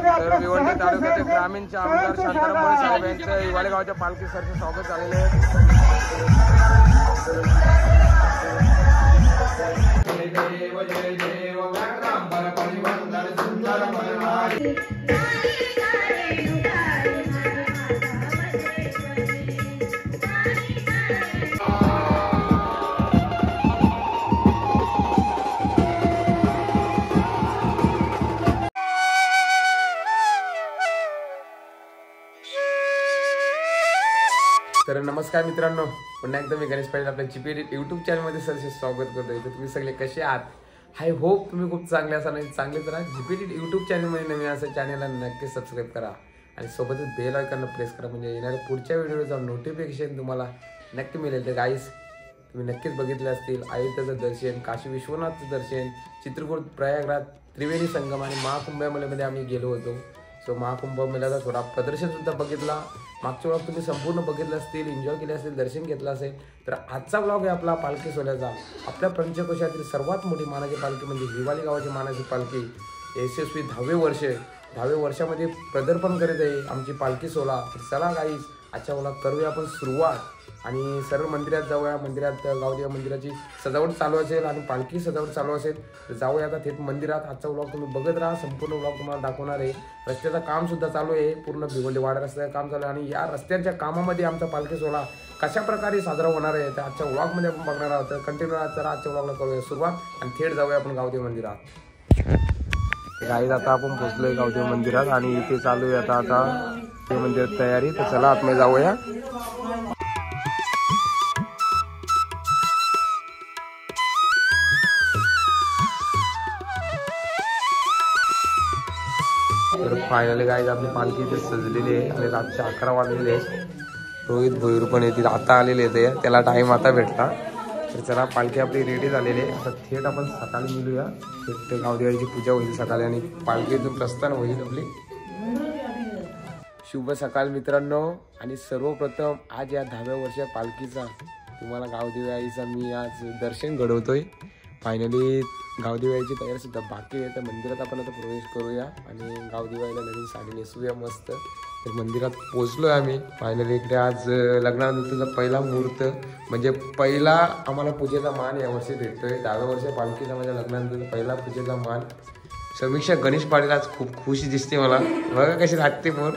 तर भिवंडी तालुक्यातील ग्रामीणचे आमदार शांताराम मोरे साहेब यांच्या हिवाळे गावाच्या पालखी सरचे स्वागत झालेले आहे. तर नमस्कार मित्रांनो, पुन्हा एकदा मी गणेश पाटील आपल्या जीपी यूट्यूब चॅनलमध्ये सरचे स्वागत करतोय. तर तुम्ही सगळे कसे आहात? आय होप तुम्ही खूप चांगले असाल आणि चांगले तर जीपी यूट्यूब चॅनलमध्ये नवीन असेल चॅनलला नक्की सबस्क्राईब करा आणि सोबतच बेल आयकॉनला प्रेस करा, म्हणजे येणाऱ्या पुढच्या व्हिडिओचा नोटिफिकेशन तुम्हाला नक्की मिळेल. तर गाईस, तुम्ही नक्कीच बघितले असतील अयोध्येचं दर्शन, काशी विश्वनाथचं दर्शन, चित्रकूट, प्रयागराज, त्रिवेणी संगम आणि महाकुंभमेळ्यामध्ये आम्ही गेलो होतो. सो महाकुंभमेळ्याचा थोडा प्रदर्शन सुद्धा बघितला. मागच्या व्लॉग तुम्ही संपूर्ण बघितलं असतील, एन्जॉय केले असेल, दर्शन घेतलं असेल. तर आजचा व्लॉग आहे आपला पालखी सोहळ्याचा. आपल्या पंचकोशातील सर्वात मोठी मानाची पालखी म्हणजे हिवाली गावाची मानाची पालखी यशस्वी 10वे वर्षामध्ये पदार्पण करीत आहे आमची पालखी सोहळा. चला गाईस, आजच्या व्लॉग करूया आपण सुरुवात आणि सर्व मंदिरात जाऊया. मंदिरात गावदेवी मंदिराची सजावट चालू असेल आणि पालखी सजावट चालू असेल. तर जाऊया आता थेट मंदिरात. आजचा व्लॉग तुम्ही बघत राहा, संपूर्ण व्लॉग तुम्हाला दाखवणार आहे. रस्त्याचं काम सुद्धा चालू आहे, पूर्ण भिवंडी वाडा रस्त्याचं काम चालू आहे आणि या रस्त्यांच्या कामामध्ये आमचा पालखी सोहळा कशा प्रकारे साजरा होणार आहे तर आजच्या व्लॉगमध्ये आपण बघणार आहोत. तर कंटिन्यू तर आजच्या व्लॉगला करूया सुरुवात आणि थेट जाऊया आपण गावदेवी मंदिरात. गाईज, आता आपण पोहोचलोय गावदेवी मंदिरात आणि इथे चालू आहे आता ते मंदिरात तयारी. तर चला आतमध्ये जाऊया. तर फायनली गाईज आपली पालखी इथे सजलेली आहे आणि रातचे 11 वाजलेले आहेत. रोहित भोईर पण येतील, आता आलेले आहेत, त्याला टाईम आता भेटला. तर चला, पालखी आपली रेडी झालेली आहे. आता थेट आपण सकाळी मिळूया. थेट गावदेवाची पूजा होईल सकाळी आणि पालखीतून प्रस्थान होईल आपली. शुभ सकाळ मित्रांनो. आणि सर्वप्रथम आज या 10व्या वर्षा पालखीचा तुम्हाला गावदेवी आईचा मी आज दर्शन घडवतोय. फायनली गावदेवी आईची तयारी सुद्धा बाकी आहे. तर मंदिरात आपण आता प्रवेश करूया आणि गावदेवी आईला नवीन साडी नेसूया मस्त. तर मंदिरात पोहोचलोय आम्ही फायनली. इकडे आज लग्नानंतरचा पहिला मुहूर्त म्हणजे पहिला आम्हाला पूजेचा मान यावर्षी भेटतोय. 10व्या वर्षा पालखीचा माझ्या लग्नानंतर पहिला पूजेचा मान. समीक्षा गणेश पाटील आज खूप खुश दिसते मला, बघा कशी लागते मोर.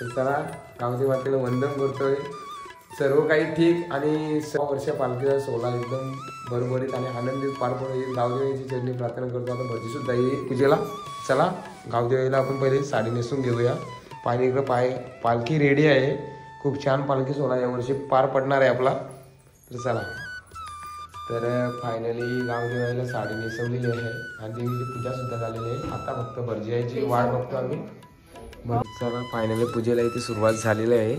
तर चला, गावदेवी मातेला वंदन करतोय. सर्व काही ठीक आणि 6 वर्षा पालखीचा सोहळा एकदम भरभरीत आणि आनंदित पार पडेल. गावदेवीची चरणी प्रार्थना करतो. आता भजी सुद्धा येईल पूजेला. चला, गावदेवीला आपण पहिले साडी नेसून घेऊया. पाणी इकडं पालखी रेडी आहे. खूप छान पालखी सोहळा यावर्षी पार पडणार आहे आपला. तर चला, तर फायनली गावदेवीला साडी नेसवलेली आहे आणि देवीची पूजा सुद्धा झालेली आहे. आता फक्त भरजी यायची वाट बघतो आम्ही. चला, फायनली पूजेला इथे सुरुवात झालेली आहे.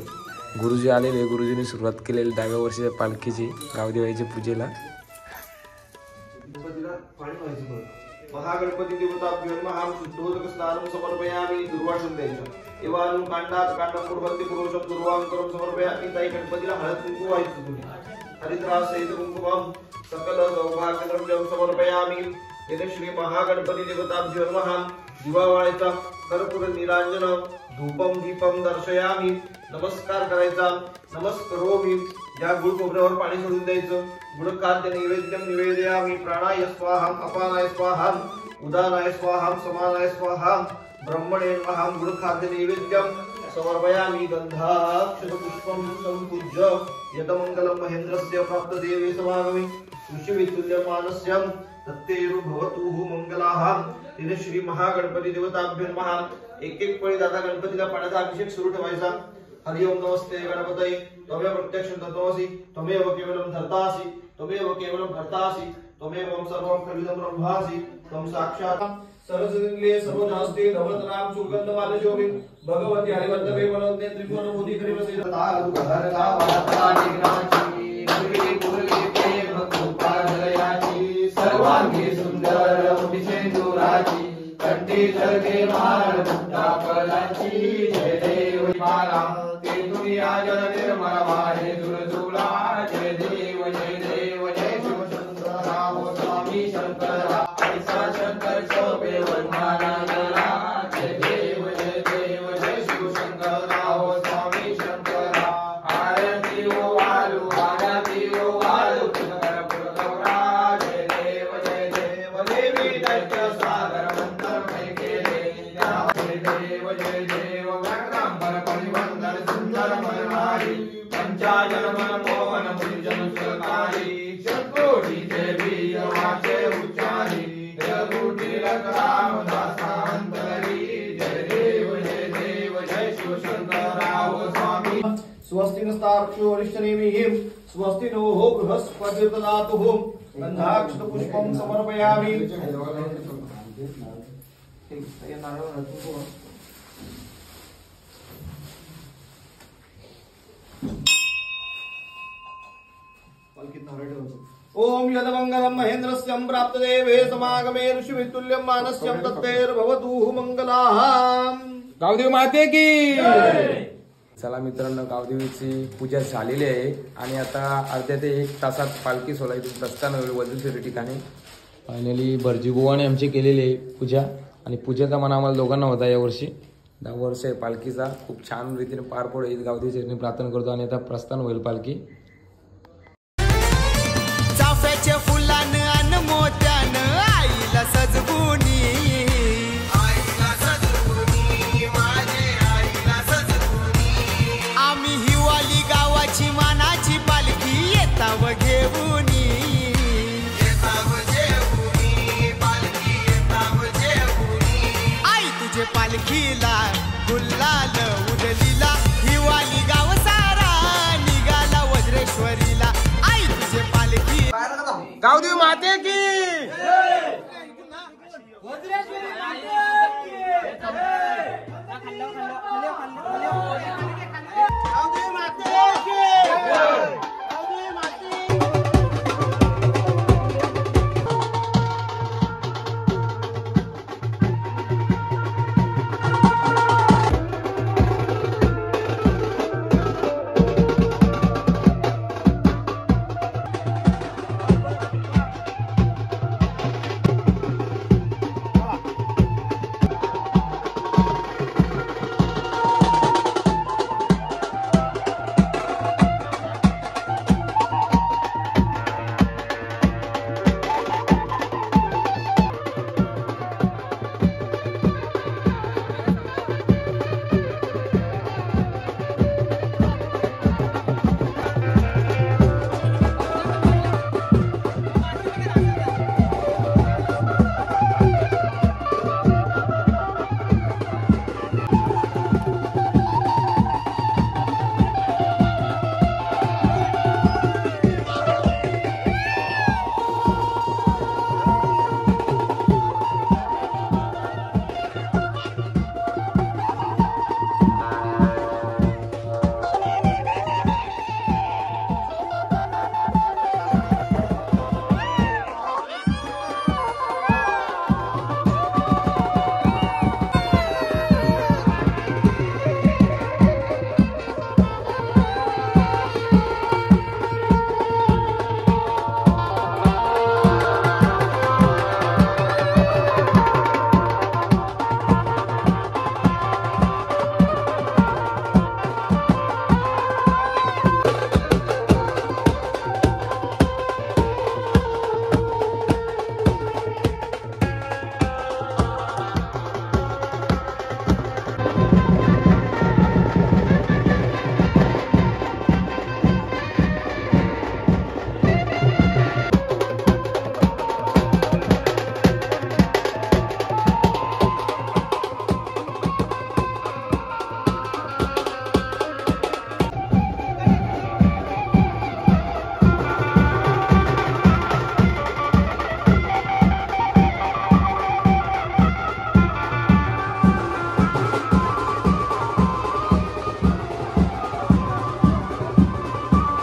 गुरुजी आलेले, गुरुजींनी सुरुवात केलेली 10व्या वर्षाच्या पालखीची गावदेवाईच्या पूजेला. महागणपती देवताभ्यो नमः. शुद्धोदक स्नानं समर्पयामि. दुर्वासन द्यायचं. एवानुं कांडात कांडपूर्वंती पुरुषं दुर्वांकरं समर्पयामि. ताई गणपतीला हळद कुंकू व्हायचं तुम्ही. हरिद्रासहित कुंकुमं सकल सौभाग्यद्रव्यं समर्पयामि. येथे श्री महागणपती देवताभ्यो नमः. दिवावाळीचा कर्पूर निरांजन धूपम दीपम दर्शयामि. नमस्कार करायचा. नमस्करोमि. या गुळ खोबऱ्यावर पाणी सोडून द्यायचं. गुणखाद्य नैवेद्यम निवेदयामि. प्राणाय स्वाहाम, अपानाय स्वाहाम, उदानाय स्वाहाम, समानाय स्वाहाम, ब्रह्मणे नमः. गुणखाद्य नैवेद्यम समर्पयामि. गंधाक्षत पुष्पम संपूज्य यतमंगलम महेंद्रस्य प्राप्त देवे समागमि. ऋषिवितुल्यमानस्यं तत्तेरु भवतु मंगलाः. तिने श्री महागणपती देवताभ्यो नमः. एक पळी दादा गणपतीला पाण्याचा अभिषेक सुरू ठेवायचा. हरि ओम नमस्ते गणपतये. त्वमेव प्रत्यक्षं तत्त्वमसि. त्वमेव केवलं धर्तासि. त्वमेव केवलं भर्तासि. त्वमेव सर्वं खलिदं ब्रह्मासि. त्वं साक्षात् सरस्वतीले सर्वनास्ते नवरत्नां सुगंधमालशोभि. भगवती हरिवल्लभे वनवते त्रिभुवन मोदी करिवसे. तारु हरता वाता निघ्नाची. पूर्वी पूर्वी प्रेम कृपालयाची. सर्वांगी सुंदर मुठीसेंदुराची. कंठी चरके माळ मुक्ता फलाची. जय देव माला ते दुनिया जन निर्मळ वाहे दुर्जुला. जय देव जय देव जय शिव शंकर राव स्वामी शंकर. ऐसा शंकर शोभे वंदना जला. जय देव जय देव जय देव व्याघ्रांबर परिवंदन सुंदर मनहारी पंचाजन मन मोहन मुनिजन सुरकारी शतकोटी देवी वाचे उच्चारी रघुटी राम दासांतरी जय देव जय शिव शंकराव स्वामी स्वस्ति नस्तार्क्ष्यो अरिष्टनेमिः स्वस्ति नो बृहस्पतिर्ददातुः गन्धाक्षत पुष्पं समर्पयामि ओम यदमंगलम महेंद्रस्यं प्राप्तदेवे समागमे ऋषिवितुल्यं मानस्यं तत्तेर्भवतु मंगलाः गावदेवी माते की चला मित्रांनो, गावदेवीची पूजा झालेली आहे आणि आता अर्ध्या ते 1 तासात पालखी सोहळा इथून प्रस्थान होईल वजूश्री ठिकाणी. फायनली भरजीबुवाने आमची केलेली आहे पूजा आणि पूजेचा मान आम्हाला दोघांना होता यावर्षी. 10 वर्ष आहे पालखीचा. खूप छान रीतीने पार पडेल गावदेवीची प्रार्थना करतो आणि आता प्रस्थान होईल पालखी. चाफ्याच्या फुलानं अन मोत्यानं आईला सजवुनी आम्ही हिवाली गावाची मानाची पालखी येताव घेऊनी आई तुझे पालखीला गुल्लाल उडलीला हिवाली गाव सारा निघाला वज्रेश्वरीला आई तुझे पालखी गावदेवी माते की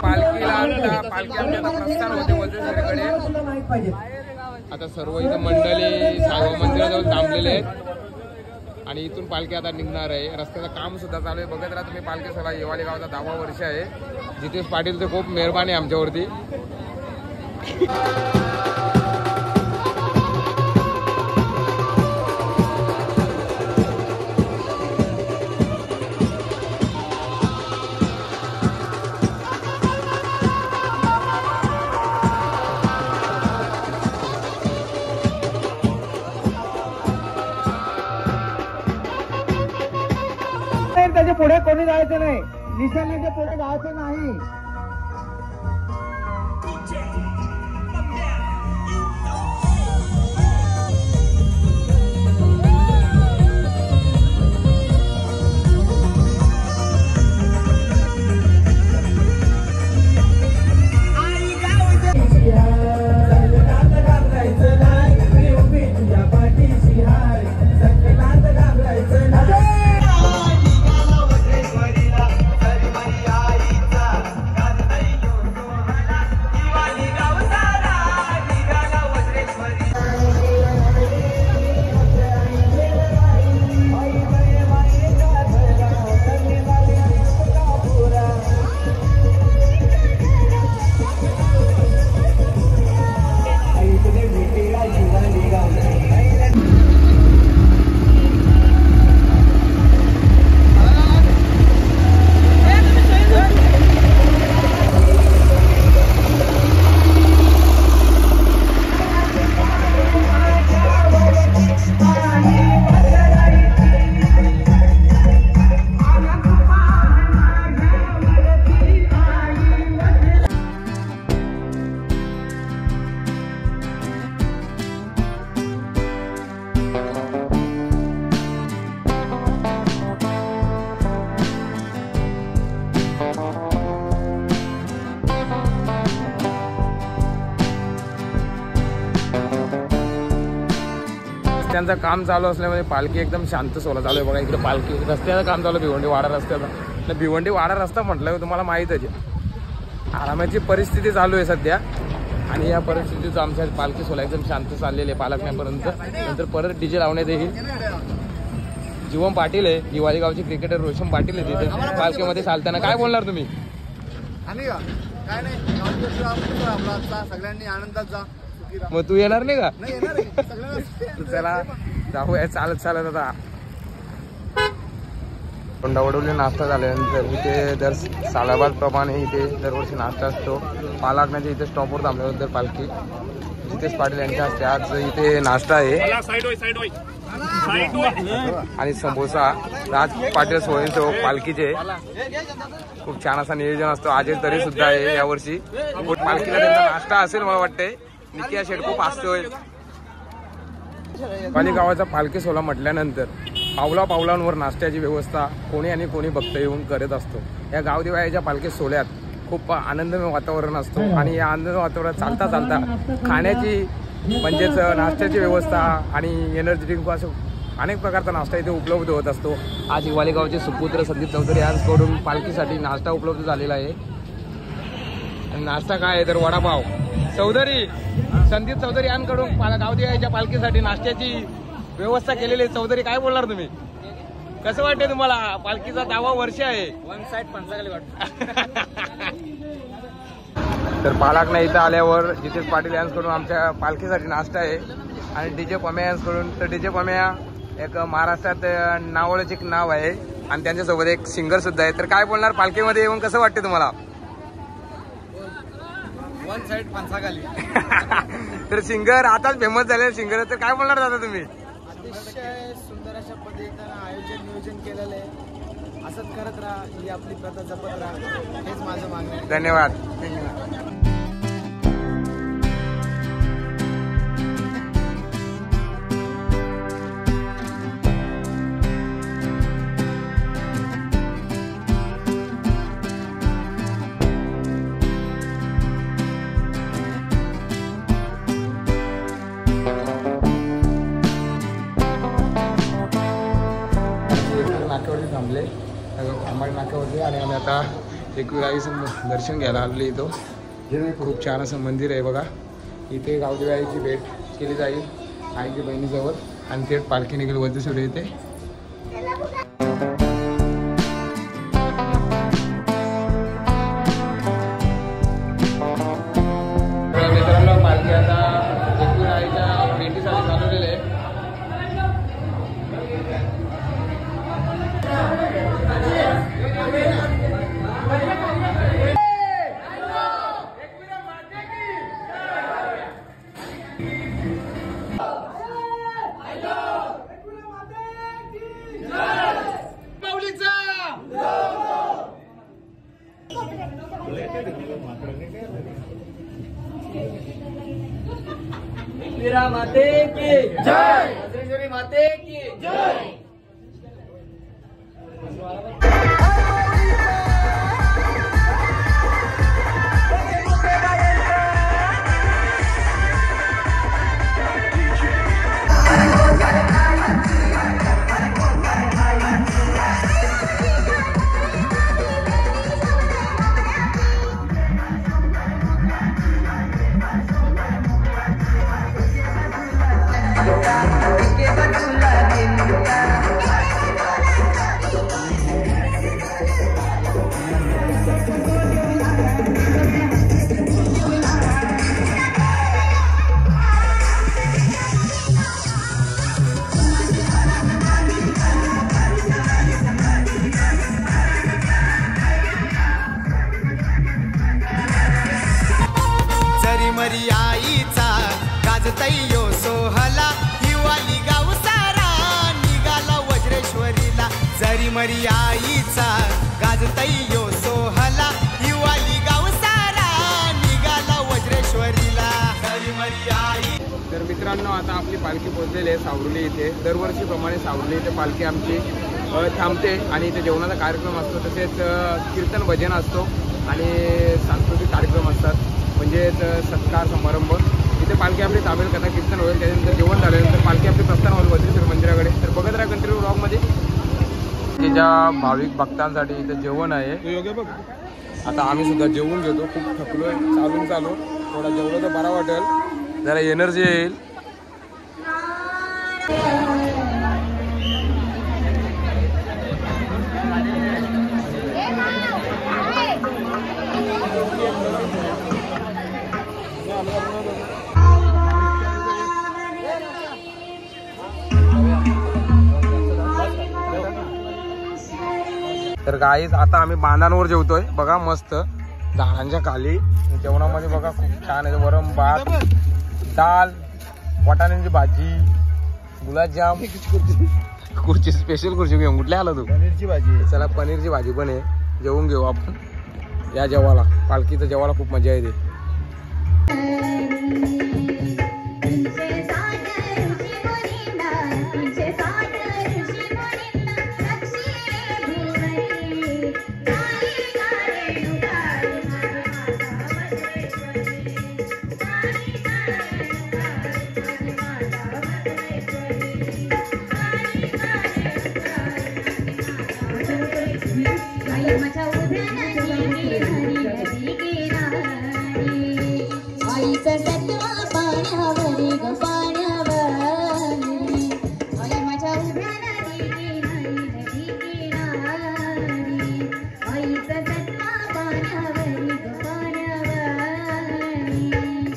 पालखी आमच्या प्रस्थान होते वज्रेश्वरीकडे. आता सर्व इथं मंडळी साईबाबा मंदिराजवळ थांबलेले आहेत आणि इथून पालखी आता निघणार आहे. रस्त्याचं काम सुद्धा चालू आहे. बघत राहा तुम्ही. पालखी सोहळा येवाली गावाचा 10वा वर्ष आहे. जितेश पाटील ते खूप मेहरबानी आहे आमच्यावरती. निशाण्याच्या पुढे कोणी जायचं नाही, निशाण्याच्या पुढे जायचं नाही. रस्त्यांचं काम चालू असल्यामुळे पालखी एकदम शांत सोला चालू आहे. बघा इकडे पालखी रस्त्याचं काम चालू आहे, भिवंडी वाडा रस्त्याचा. भिवंडी वाडा रस्ता म्हटलं तुम्हाला माहीतच आहे. आरामाची परिस्थिती चालू आहे सध्या आणि या परिस्थितीचं आमच्या पालखी सोला एकदम शांत चाललेली आहे पालखण्यापर्यंत. नंतर परत डीजे लावण्यात येईल. जीवम पाटील आहे, दिवाळी गावचे क्रिकेटर रोशन पाटील आहे तिथे पालखीमध्ये चालताना. काय बोलणार तुम्ही? काय नाही, सगळ्यांनी आनंदात जा. मग तू येणार नाही का? चला जाऊया चालत चालत. आता तोंडावडवली नाश्ता झाल्यानंतर इथे दर सालाबाद प्रमाणे इथे दरवर्षी नाश्ता असतो. पालाकण्याच्या इथे स्टॉपवर थांबल्यानंतर पालखी जितेश पाटील यांच्या हस्ते आज इथे नाश्ता आहे आणि समोसा राज पाटील स्वयंसेवक पालखीचे. खूप छान असा नियोजन असतो. आजच तरी सुद्धा आहे यावर्षी. पालखीला त्यांचा नाश्ता असेल मला वाटते. निकिया शेट खूप असतोय. पाली गावाचा पालखी सोहळा म्हटल्यानंतर पावला पावलांवर नाश्त्याची व्यवस्था कोणी आणि कोणी भक्त येऊन करत असतो. या गावदेवाच्या पालखी सोहळ्यात खूप आनंदमय वातावरण असतो आणि या आनंदमय वातावरणात चालता चालता खाण्याची म्हणजेच नाश्त्याची व्यवस्था आणि एनर्जी ड्रिंक असं अनेक प्रकारचा नाश्ता इथे उपलब्ध होत असतो. आज हिवाली गावचे सुपुत्र संदीप चौधरी यांच्याकडून पालखीसाठी नाश्ता उपलब्ध झालेला आहे. आणि नाश्ता काय आहे तर वडापाव. चौधरी संदीप चौधरी यांकडून गावदेवाच्या पालखीसाठी नाश्त्याची व्यवस्था केलेली आहे. चौधरी काय बोलणार तुम्ही? कसं वाटते तुम्हाला? पालखीचा 10वा वर्ष आहे. वन साइड पंचाखाली वाटतं. तर पालाकना इथं आल्यावर जितेश पाटील यांच्याकडून आमच्या पालखीसाठी नाश्ता आहे आणि डीजे पम्या यांच्याकडून. तर डीजे पम्या एक महाराष्ट्रात नावळच एक नाव आहे आणि त्यांच्यासोबत एक सिंगर सुद्धा आहे. तर काय बोलणार? पालखीमध्ये येऊन कसं वाटते तुम्हाला? वन साइड पंचाखाली. तर सिंगर आताच फेमस झालेले सिंगर. तर काय बोलणार दादा तुम्ही? अतिशय सुंदर अशा पद्धतीनं आयोजन नियोजन केलेलं आहे. असंच करत राहा, ही आपली प्रथा जपत राहा, हेच माझं मागणं आहे. धन्यवाद. नाक्यावरती थांबले, अंबाडी नाक्यावरती आणि आम्ही आता एकविराईचं दर्शन घ्यायला आलेलो इथं. खूप छान असं मंदिर आहे बघा. इथे गावदेवाईची भेट केली जाईल आईच्या बहिणीजवळ आणि थेट पालखी निघेल वज्रसूर्य येथे. मित्रांनो पालखी आता एकविराईच्या भेटीसाठी चालवलेले आहे. दुर्गा माते की जय, वज्रेश्वरी माते की जय. मरी आईचा गाजतयो सोहला हिवाली गाव सारा निघाला वज्रेश्वरीला. जरी मरी आईचा गाजतयो सोहला हिवाली गाव सारा निघाला वज्रेश्वरीला. जरी मरी आई. तर मित्रांनो आता आपली पालखी पोहोचलेली आहे सावरुली इथे. दरवर्षीप्रमाणे सावरुली इथे पालखी आमची थांबते आणि इथे जेवणाचा कार्यक्रम असतो, तसेच कीर्तन भजन असतो आणि सांस्कृतिक कार्यक्रम असतात, म्हणजे सत्कार समारंभ. इथे पालखी आपली ताबेल कथा कीर्तन होईल, त्याच्यानंतर जेवण झाल्यानंतर पालखी आपली प्रस्थान होईल वज्रेश्वर मंदिराकडे. तर बघत राहा कंटिन्यू ब्लॉगमध्ये. ज्या भाविक भक्तांसाठी इथे जेवण आहे. आता आम्ही सुद्धा जेवून घेतो. खूप थकलोय चालून थोडा जेवलं तर बरा वाटेल, जरा एनर्जी येईल. तर गाईज आता आम्ही बांधांवर जेवतोय बघा, मस्त झाडांच्या खाली. जेवणामध्ये बघा खूप छान आहे, वरण भात, दाल, वाटाण्याची भाजी, गुलाबजाम, खुर्ची स्पेशल खुर्ची घेऊन कुठल्या आला तू? पनीरची भाजी. चला पनीरची भाजी पण आहे, जेवून घेऊ आपण या जेवाला. पालखीचं जेवायला खूप मजा येते.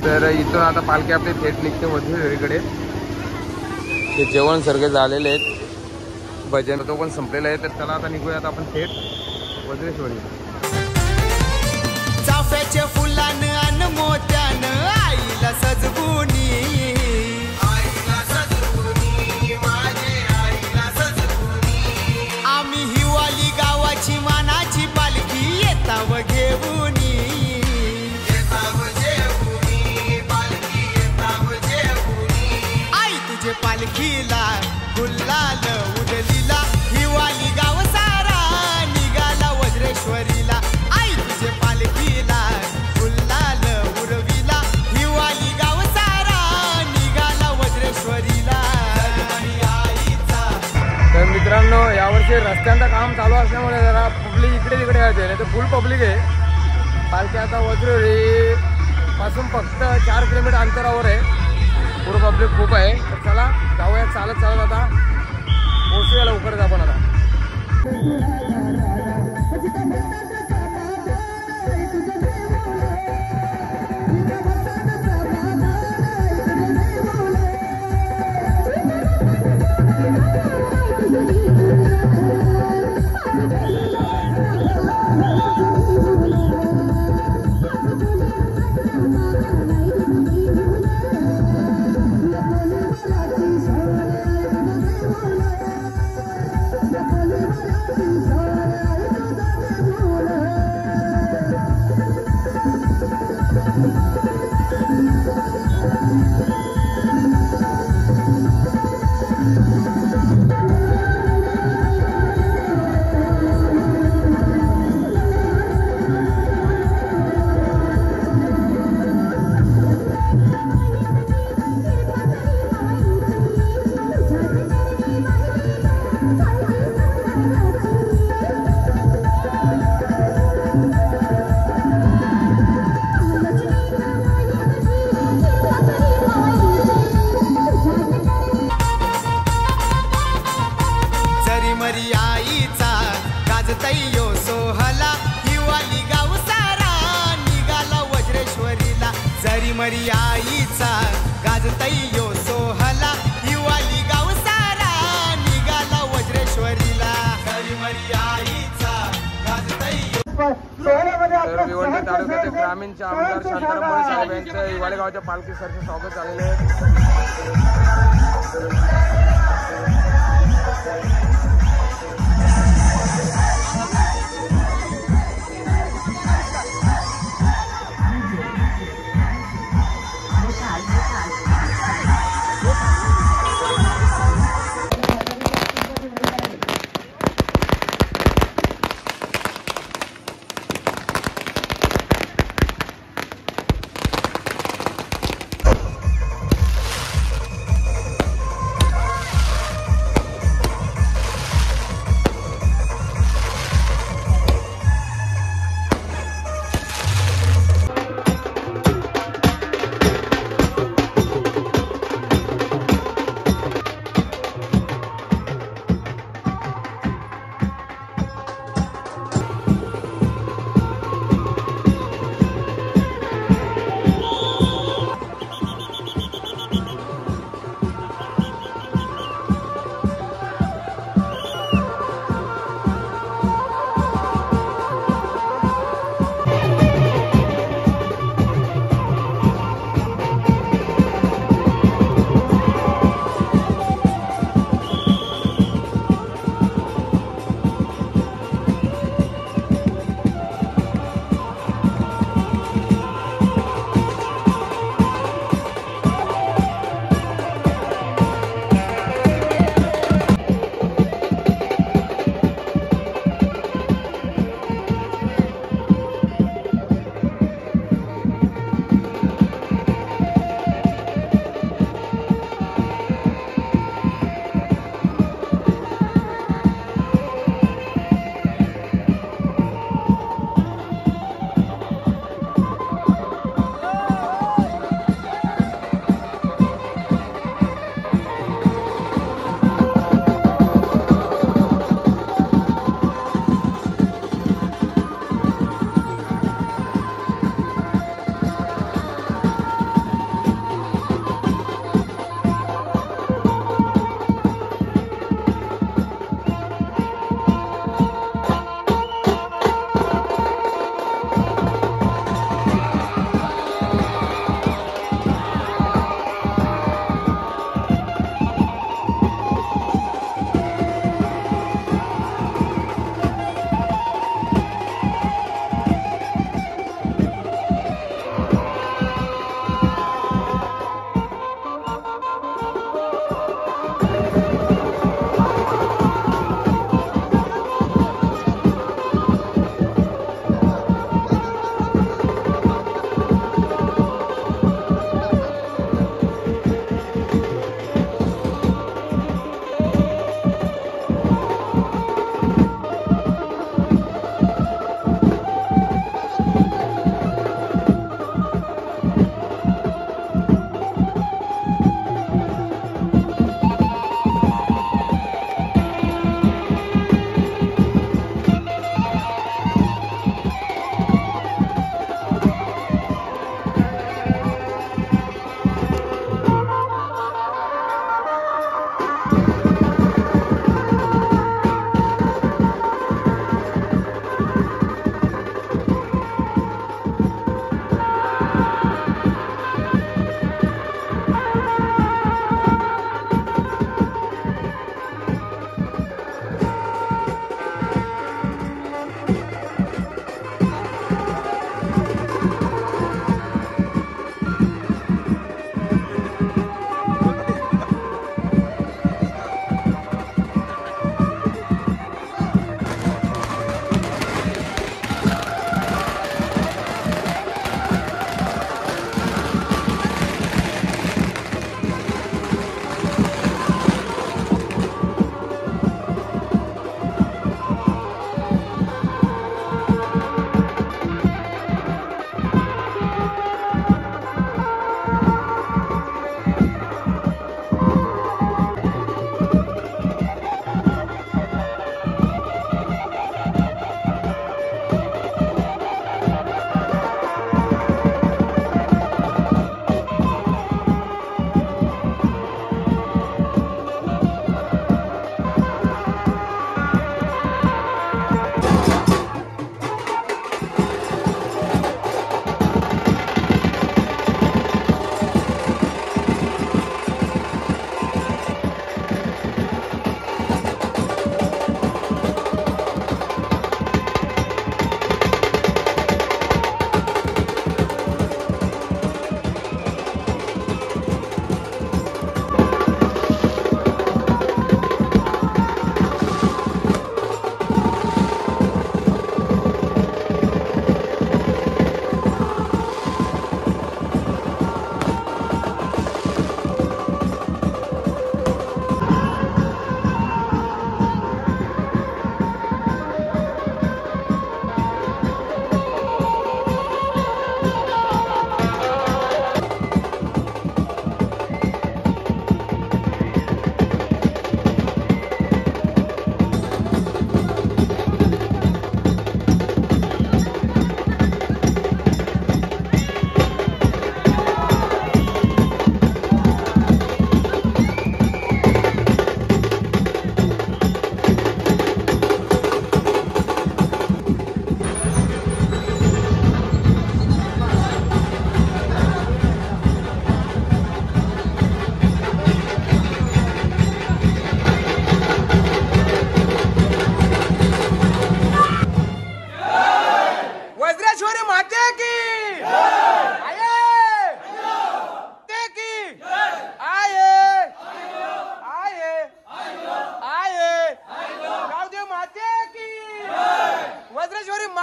तर इथून आता पालखी आपली थेट निघते वज्रेश्वरीकडे. ते जेवण सर्गे झालेले आहेत, भजन तो पण संपलेला आहे. तर चला आता निघूयात आपण थेट वज्रेश्वरी. चाफ्याच्या फुलानं अन मोत्यानं आईला सजवुनी, आम्ही हिवाली गावाची मानाची पालखी येताव घेऊनी. आई तुझे पालखीला गुल्लाल उडलीला हिवाली गाव सारा निघाला वज्रेश्वरीला. आई तुझे पालखीला गुल्लाल उडविला हिवाली गाव सारा निघाला वज्रेश्वरीला. तर मित्रांनो यावर्षी रस्त्यांचं काम चालू असल्यामुळे जरा पब्लिक इकडे तिकडे यायचे, नाही तर फुल पब्लिक आहे. पालखी आता वज्रेश्वरी पासून फक्त 4 किलोमीटर अंतरावर आहे. पूर्ण पब्लिक खूप आहे. तर चला जाऊया चालत आता पोहोचूया लवकरच आपण आता. गाजतयो सोहला हिवाली गाव सारा निघाला वज्रेश्वरीला जरी मरी आईचा गाजतयो सोहला हिवाली गाव सारा निघाला वज्रेश्वरीला जरी मरी आईचा गाजतयो. तर भिवंडी तालुक्यातील ग्रामीणचे आमदार शांताराम मोरे साहेब यांचं हिवाळे गावच्या पालखी सरचे स्वागत झालेले आहे.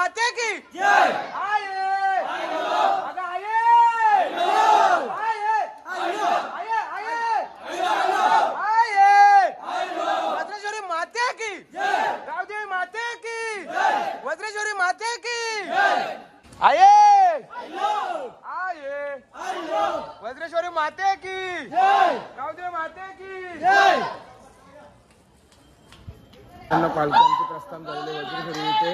माते की जय. वज्रेश्वरी माते की गावदेवी माते की वज्रेश्वरी माते की आये वज्रेश्वरी माते की गावदेवी माते की पालखी आमचे प्रस्थान झालेले वज्रेश्वरी इथे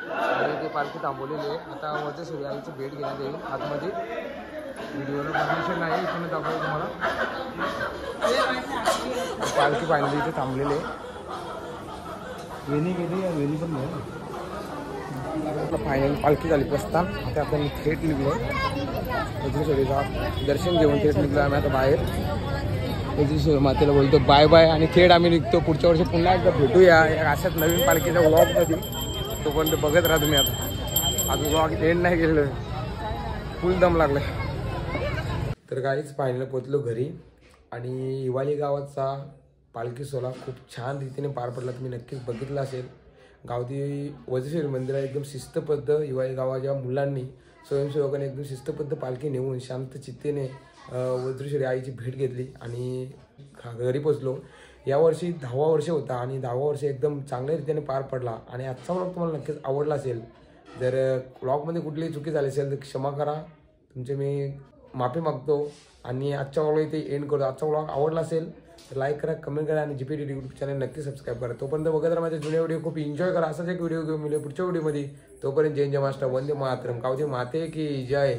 आणि ते पालखी थांबवलेली आहे. आता वज्रेश्वरी आईची भेट घेण्यात येईल. आतमध्ये व्हिडिओला परमिशन नाही, इथून दाखवतो तुम्हाला. पालखी फायनली इथे थांबलेली आहे. वेणी गेली वेणी पण नाही. फायनल पालखी झाली प्रस्थान. आता आपण थेट निघलो वज्रेश्वरीचा दर्शन घेऊन थेट निघलो आम्ही आता बाहेर. वज्रेश्वरी मातेला बोलतो बाय बाय आणि थेट आम्ही निघतो. पुढच्या वर्षी पुन्हा एकदा भेटूया अशाच नवीन पालखीच्या व्लॉगमध्ये. तोपर्यंत बघत राहा तुम्ही. आता अजून व्लॉग एंड नाही गेलेलं, फुल दम लागलं. तर काहीच फायनल पोचलो घरी आणि हिवाली गावाचा पालखी सोहळा खूप छान रीतीने पार पडला. तुम्ही नक्कीच बघितलं असेल. गावदेवी वज्रेश्वरी मंदिरात एकदम शिस्तबद्ध हिवाली गावाच्या मुलांनी स्वयंसेवकांनी एकदम शिस्तबद्ध पालखी नेऊन शांत चित्तेने वज्रेश्वरी आईची भेट घेतली आणि घरी पोचलो. यावर्षी 10वा वर्ष होता आणि 10वा वर्ष एकदम चांगल्या रीतीने पार पडला. आणि आजचा व्लॉग तुम्हाला नक्कीच आवडला असेल. जर व्लॉगमध्ये कुठलीही चुकी झाली असेल तर क्षमा करा, तुमचे मी माफी मागतो. आणि आजच्या व्लॉग इथे एंड करतो. आजचा व्लॉग आवडला असेल तर लाईक करा, कमेंट करा आणि GPTV यूट्यूब चॅनल नक्की सबस्क्राईब करा. तोपर्यंत बघत राहा माझ्या जुन्या व्हिडिओ. खूप एन्जॉय करा. असाच एक व्हिडिओ घेऊन मिळेल पुढच्या व्हिडिओमध्ये. तोपर्यंत जय जय महाराष्ट्र, वंदे मातरम, गावदेवी माते की जय.